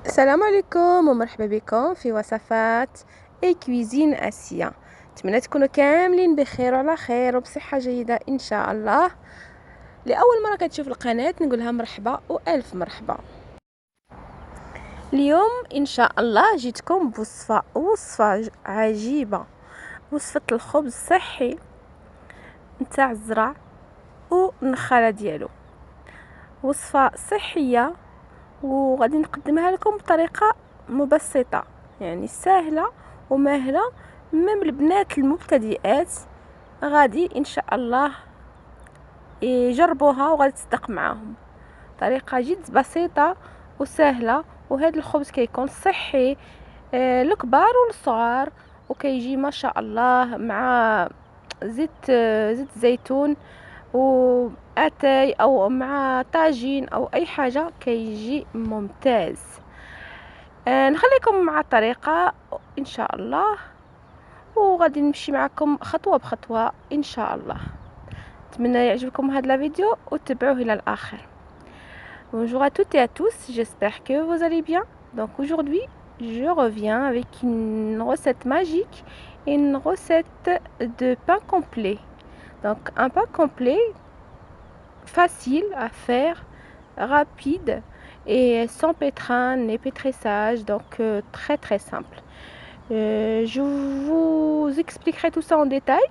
السلام عليكم ومرحبا بكم في وصفات اي كويزين اسيا. نتمنى تكونوا كاملين بخير وعلى خير وبصحه جيده ان شاء الله. لاول مره كتشوف القناه نقولها مرحبا والف مرحبا. اليوم ان شاء الله جيتكم بوصفه عجيبه، وصفه الخبز الصحي نتاع الزرع والنخاله ديالو. وصفه صحيه وغادي نقدمها لكم بطريقه مبسطه، يعني سهله وماهله، ميم البنات المبتدئات غادي ان شاء الله يجربوها وغادي تصدق معاهم. طريقه جد بسيطه وسهله، وهذا الخبز كيكون صحي للكبار والصغار، وكيجي ما شاء الله مع زيت زيتون واتاي او مع طاجين او اي حاجه كيجي ممتاز. نخليكم مع الطريقه ان شاء الله، وغادي نمشي معكم خطوه بخطوه ان شاء الله. نتمنى يعجبكم هذا الفيديو وتتبعوه الى الاخر. Bonjour à toutes et à tous, j'espère que vous allez bien. Donc aujourd'hui je reviens avec une recette magique, une recette de pain complet. Donc un pain complet facile à faire, rapide et sans pétrin ni pétrissage, donc très simple. Je vous expliquerai tout ça en détail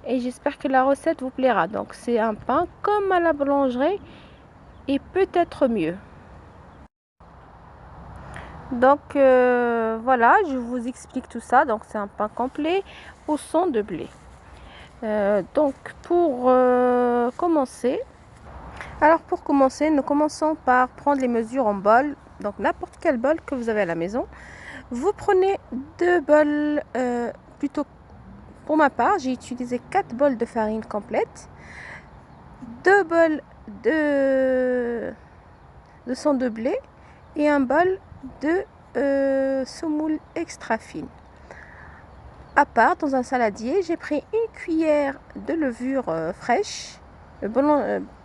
et j'espère que la recette vous plaira. Donc c'est un pain comme à la boulangerie et peut-être mieux. Donc voilà, je vous explique tout ça. Donc c'est un pain complet au son de blé. Donc pour commencer, nous commençons par prendre les mesures en bol. Donc n'importe quel bol que vous avez à la maison. Vous prenez 2 bols, plutôt pour ma part, j'ai utilisé 4 bols de farine complète, 2 bols de son de blé et un bol de semoule extra fine. À part, dans un saladier, j'ai pris une cuillère de levure fraîche,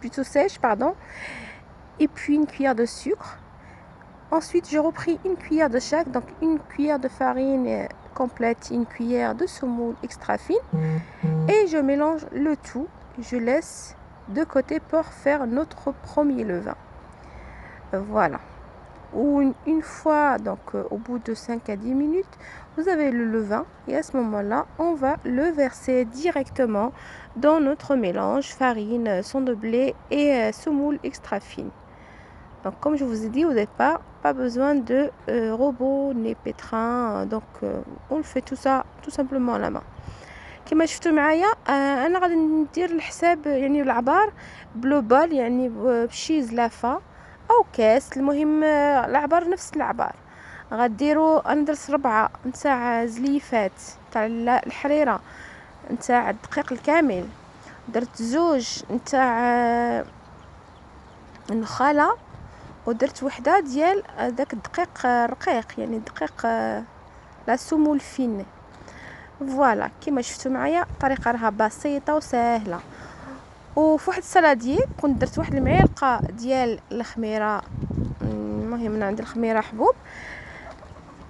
plutôt sèche, pardon, et puis une cuillère de sucre. Ensuite, j'ai repris une cuillère de chaque, donc une cuillère de farine complète, une cuillère de semoule extra fine, et je mélange le tout. Je laisse de côté pour faire notre premier levain. Voilà. Une fois, donc au bout de 5 à 10 minutes, vous avez le levain, et à ce moment-là, on va le verser directement dans notre mélange farine, son de blé et semoule extra fine. Donc comme je vous ai dit au départ, pas besoin de robot ni pétrin, donc on le fait tout ça tout simplement à la main. كما شفتوا معايا انا غادي ندير الحساب يعني العبار بلو بال، يعني بشي زلافه او كاس، المهم العبار نفس العبار. غديروا انا درت 4 نتاع زليفات تاع الحريره نتاع الدقيق الكامل، درت 2 نتاع النخاله، ودرت وحده ديال داك الدقيق رقيق، يعني الدقيق لا سمول فين. فوالا كما شفتوا معايا الطريقه راها بسيطه وسهله. وفي واحد السلاديه كنت درت واحد المعلقه ديال الخميره، المهم من عند الخميره حبوب،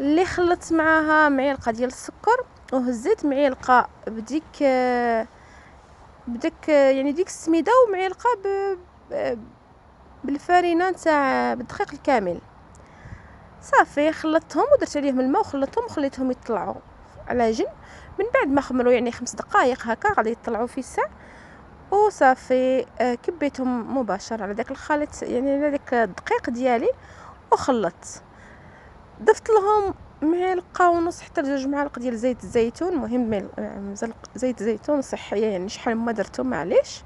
اللي خلطت معاها معلقه ديال السكر، وهزيت معلقه بديك يعني ديك السميده، ومعلقه بالفارينه نتاع بالدقيق الكامل. صافي خلطتهم ودرت عليهم الماء وخلطتهم وخليتهم يطلعوا على جنب. من بعد ما خمروا يعني 5 دقائق هكا غادي يطلعوا في الساع، وصافي كبيتهم مباشره على داك الخليط، يعني على داك الدقيق ديالي، وخلطت. ضفت لهم معلقه ونص حتى 2 معالق ديال زيت الزيتون، مهم زيت زيتون صحيه، يعني شحال ما درتو معليش.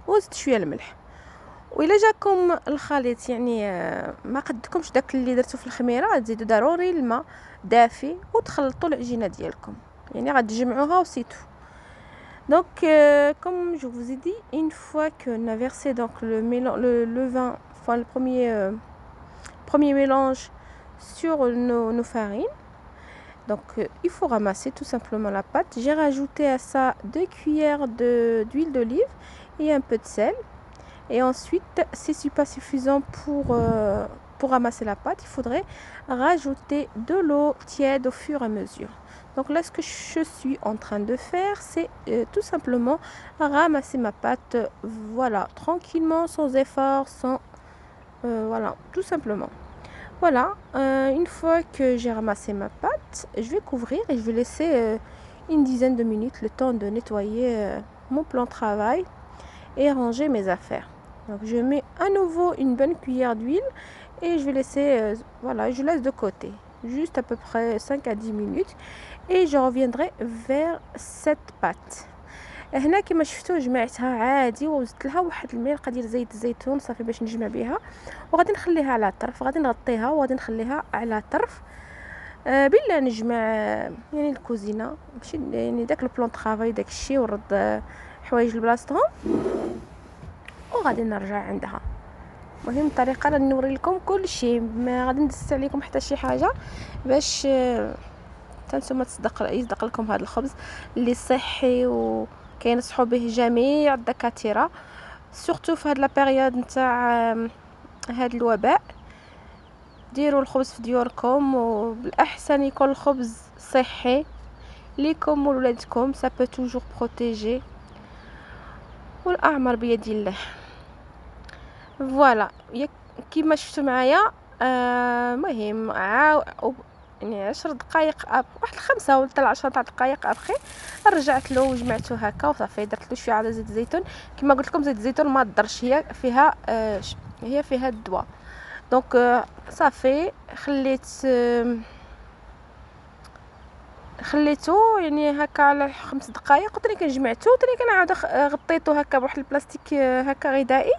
وزدت شويه الملح. وإلا جاكم الخليط يعني ما قدكمش داك اللي درتو في الخميره، تزيدوا ضروري الماء دافي وتخلطوا العجينه ديالكم، يعني غتجمعوها وسيتو. Donc comme je vous ai dit, une fois qu'on a versé donc le levain, enfin le premier mélange sur nos farines, donc il faut ramasser tout simplement la pâte. J'ai rajouté à ça 2 cuillères d'huile d'olive et un peu de sel. Et ensuite, si c'est pas suffisant pour pour ramasser la pâte, il faudrait rajouter de l'eau tiède au fur et à mesure. Donc là, ce que je suis en train de faire, c'est tout simplement ramasser ma pâte, voilà, tranquillement, sans effort, sans... voilà, tout simplement. Voilà, une fois que j'ai ramassé ma pâte, je vais couvrir et je vais laisser une dizaine de minutes le temps de nettoyer mon plan de travail et ranger mes affaires. Donc je mets à nouveau une bonne cuillère d'huile et je vais laisser, voilà, je laisse de côté, juste à peu près 5 à 10 minutes et je reviendrai vers cette pâte. هنا كما شفتوا جمعتها عادي وزدت لها واحد الملعقه ديال زيت الزيتون صافي باش نجمع بها وغادي نخليها على طرف غادي نغطيها وغادي نخليها على طرف بلا نجمع يعني الكوزينه ماشي يعني داك البلون طرافاي داك الشيء ونرد حوايج لبلاصتهم وغادي نرجع عندها. المهم الطريقه راني نوري لكم كل شيء ما غادي ندس عليكم حتى شي حاجه باش تنسوا يصدق لكم هذا الخبز اللي صحي وكينصحوا به جميع الدكاتره سورتو في هاد لا بيريود نتاع هاد الوباء. ديروا الخبز في ديوركم وبالاحسن يكون الخبز صحي ليكم ولولادكم ça peut toujours protéger والاعمار بيد الله. فوالا كيما شفتوا معايا مهم يعني 10 دقائق واحد 5 ولا 10 دقائق ابخي رجعت له وجمعته هكا وصافي درت له شويه على زيت الزيتون. كما قلت لكم زيت الزيتون ما ضرش هي فيها الدواء. دونك صافي خليته يعني هكا على 5 دقائق وتاني كنجمعته وتاني كنعاود غطيته هكا بواحد البلاستيك هكا غذائي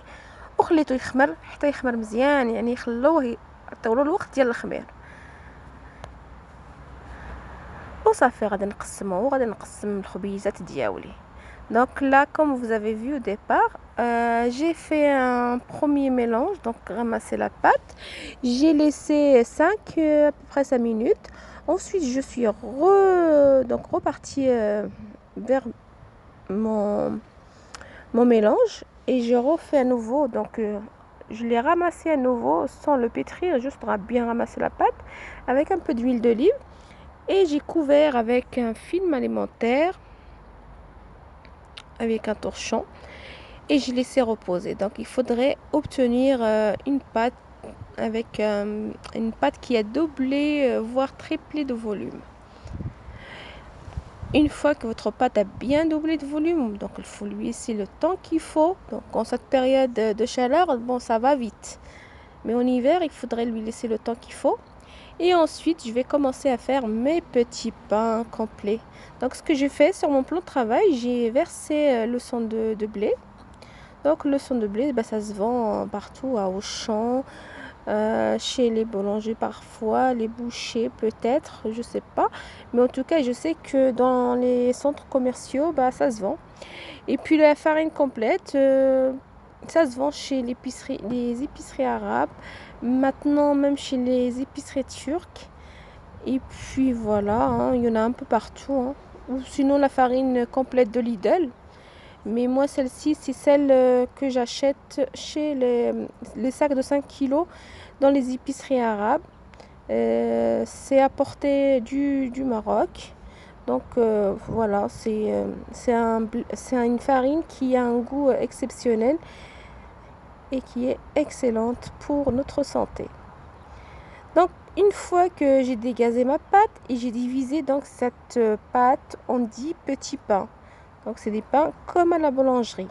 وخليته يخمر حتى يخمر مزيان يعني خلوه يعطيولو الوقت ديال الخمير وصافي غادي نقسمه وغادي نقسم الخبيزات ديالي. Donc là, comme vous avez vu au départ, j'ai fait un premier mélange, donc ramasser la pâte. J'ai laissé 5 à peu près 5 minutes. Ensuite, je suis repartie vers mon mélange et je refais à nouveau. Donc je l'ai ramassé à nouveau sans le pétrir, juste bien ramasser la pâte avec un peu d'huile d'olive. Et j'ai couvert avec un film alimentaire avec un torchon et je laissé reposer. Donc il faudrait obtenir une pâte avec une pâte qui a doublé voire triplé de volume. Une fois que votre pâte a bien doublé de volume, donc il faut lui laisser le temps qu'il faut. Donc en cette période de chaleur, bon ça va vite, mais en hiver il faudrait lui laisser le temps qu'il faut. Et ensuite, je vais commencer à faire mes petits pains complets. Donc, ce que j'ai fait sur mon plan de travail, j'ai versé le son de blé. Donc, le son de blé, ça se vend partout, à Auchan, chez les boulangers parfois, les bouchers peut-être, je sais pas. Mais en tout cas, je sais que dans les centres commerciaux, ça se vend. Et puis, la farine complète, ça se vend chez les épiceries arabes. Maintenant même chez les épiceries turques et puis voilà il y en a un peu partout ou sinon la farine complète de Lidl, mais moi celle-ci c'est celle que j'achète chez les sacs de 5 kilos dans les épiceries arabes. C'est apporté du Maroc, donc voilà c'est une farine qui a un goût exceptionnel et qui est excellente pour notre santé. Donc une fois que j'ai dégazé ma pâte et j'ai divisé donc cette pâte en 10 petits pains. Donc c'est des pains comme à la boulangerie.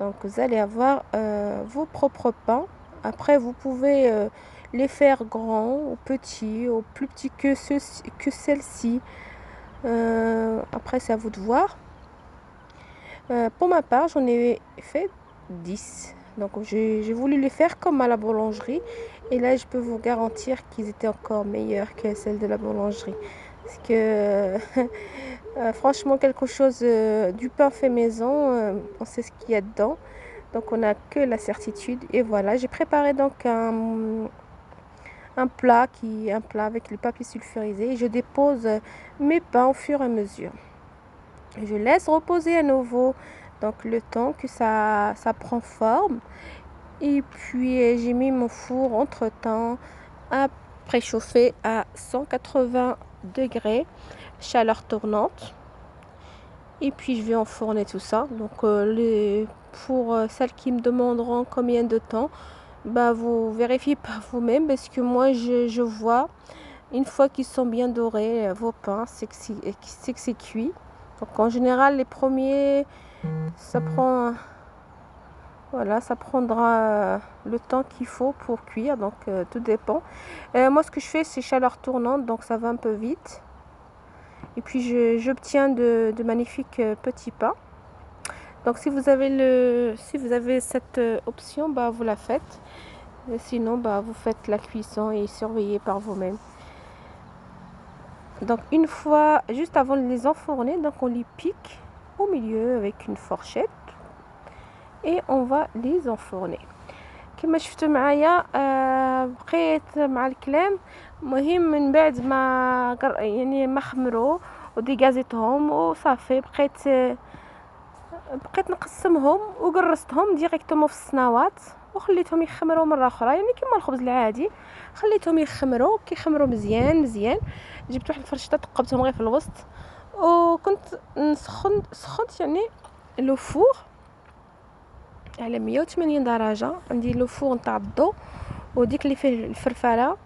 Donc vous allez avoir vos propres pains. Après vous pouvez les faire grands ou petits ou plus petits que celle-ci. Après c'est à vous de voir. Pour ma part j'en ai fait 10. Donc j'ai voulu les faire comme à la boulangerie et là je peux vous garantir qu'ils étaient encore meilleurs que celles de la boulangerie parce que franchement quelque chose du pain fait maison, on sait ce qu'il y a dedans, donc on n'a que la certitude. Et voilà, j'ai préparé donc un plat avec le papier sulfurisé et je dépose mes pains au fur et à mesure. Je laisse reposer à nouveau donc le temps que ça prend forme Et puis j'ai mis mon four entre temps à préchauffer à 180 degrés, chaleur tournante. Et puis je vais enfourner tout ça. Donc pour celles qui me demanderont combien de temps, bah vous vérifiez par vous-même, parce que moi je vois une fois qu'ils sont bien dorés vos pains, c'est que c'est cuit. Donc en général les premiers ça prend, voilà, ça prendra le temps qu'il faut pour cuire, donc tout dépend. Moi ce que je fais c'est chaleur tournante, donc ça va un peu vite. Et puis j'obtiens de magnifiques petits pains. Donc si vous avez cette option, bah vous la faites. Et sinon bah vous faites la cuisson et surveillez par vous-même. Donc une fois, juste avant de les enfourner, donc on les pique au milieu avec une fourchette et on va les enfourner. كما شفتوا معايا بقيت مع الكلام. مهم من بعد ما يعني ما خمروا وديغازيتهم وصافي، بقيت نقسمهم وقرصتهم ديريكتومون في الصناوات وخليتهم يخمروا مره اخرى، يعني كما الخبز العادي. خليتهم يخمروا، كيخمروا مزيان مزيان جبت واحد الفرشته ثقبتهم غير في الوسط، وكنت سخنت يعني لو فور على 180 درجه. عندي لو فور نتاع الضو، وديك اللي فيه الفرفره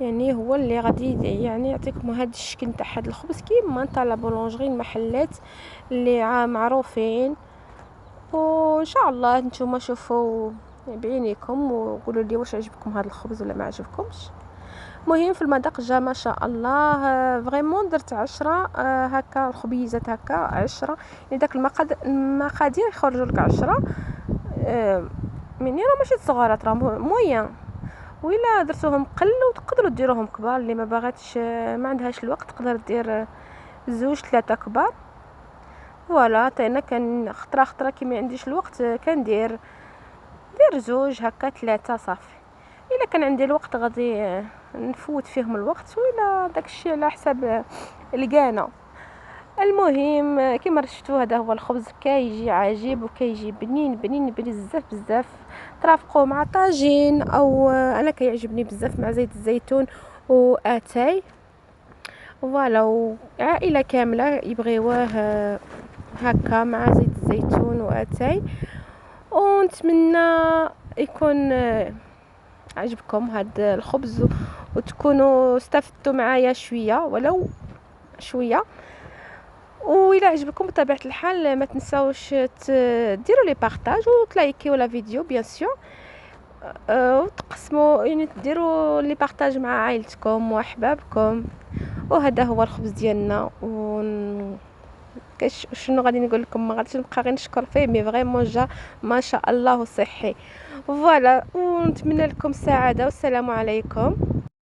يعني هو اللي غادي يعني يعطيكم هذا الشكل نتاع هذا الخبز كيما نتاع لا بولونجري، المحلات اللي معروفين. وان شاء الله نتوما شوفوا بعينيكم وقولوا لي واش عجبكم هذا الخبز ولا ما عجبكمش. مهم في المذاق جا ما شاء الله فريمون. درت 10 هكا الخبيزات، هكا 10 يعني داك المقادير يخرجوا لك 10 مني، راه ماشي صغارات، راه موين. وإلا درتوهم قل وتقدروا ديروهم كبار، اللي ما باغاتش ما عندهاش الوقت تقدر دير 2 3 كبار. فوالا انا كان خطره كي ما عنديش الوقت كندير 2 هكا 3 صافي. الا كان عندي الوقت غادي نفوت فيهم الوقت، ولا داكشي على حساب الكانه. المهم كما شفتوا هذا هو الخبز، كيجي عجيب وكيجي بنين بنين بزاف بزاف. ترافقوا مع طاجين، او انا كيعجبني بزاف مع زيت الزيتون واتاي. فوالا وعائله كامله يبغيوه هكا مع زيت الزيتون واتاي. ونتمنى يكون عجبكم هذا الخبز وتكونوا استفدتوا معايا شويه ولو شويه. وإلا عجبكم بطبيعه الحال ما تنساوش ديروا لي بارطاج وتلايكيو لا فيديو بيان سور، وتقسموا يعني ديروا لي بارطاج مع عائلتكم واحبابكم. وهذا هو الخبز ديالنا. شنو غادي نقول لكم، ما غاديش نبقى غير نشكر فيه، مي فريمون جا ما شاء الله صحي. فوالا ونتمنى لكم السعاده والسلام عليكم.